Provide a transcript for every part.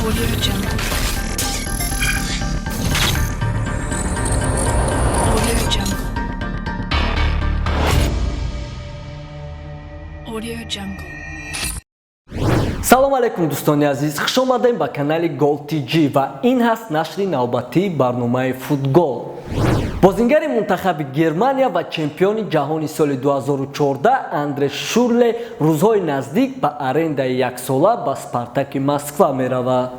Audio Jungle. Audio Jungle. Audio Jungle. салом алейкум дӯстони азиз, хушомадем ба канали Goal TG ва ин ҳаст нашри навбатии барномаи футбол. бозингари мунтахаби Германия ва чемпиони ҷаҳони соли 2014 Андре Шурле рӯзҳои наздик ба арендаи яксола ба Спартаки Москва меравад.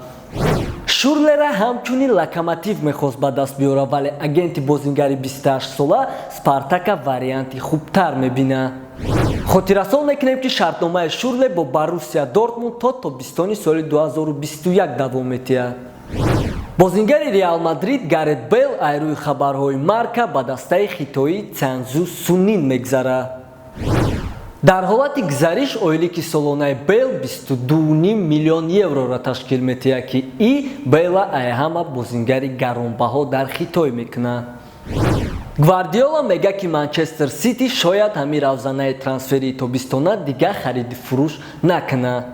Шурлера ҳамчунин Локомотив мехост ба даст биёрад, вале агенти бозингари 28 сола Спартака варианти хубтар мебинад. хотиррасон мекунем ки шартномаи Шурле бо Боруссия Дортмунд то тобистони соли 2021 давом метиҳад. бозингари Реал Мадрид Гарет Бейл айрӯи хабарҳои Марка ба дастаи хитои Цянзу Сунин мегзарад. дар ҳолати гузариш ойлики солонаи Бейл 22.5 миллион евроро ташкил метиҳад ки и Бейла айҳама бозингари гаронбаҳо дар хитой мекунад. гвардиола мегӯяд ки Манчестер Сити шояд ҳамин равзанаи трансфери тобистона дигар хариди фурӯш накунад.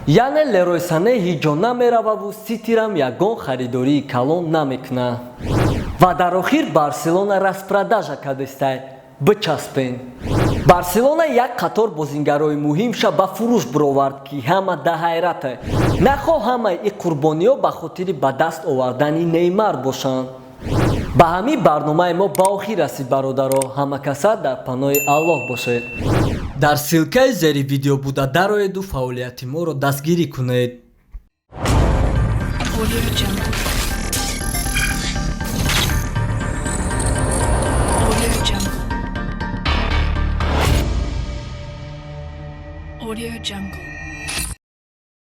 яъне Лерой Сане ҳеҷ ҷо намеравад ву Ситирам ягон харидории калон намекунад. ва дар охир Барселона распродажа кардестай. бичаспен. барселона як қатор бозингарои муҳимша ба фурӯш бировард ки ҳама да ҳайрате. нахоҳ ҳамаи ин қурбониҳо ба хотири ба даст овардани Неймар бошанд. ба ҳамин барномаи мо ба охир расид бародаро. ҳама каса дар паноҳи Аллоҳ бошед. дар силкаи зери видео буда дароеду фаъолияти моро дастгирӣ кунед. Audio Jungle. Audio Jungle. Audio Jungle.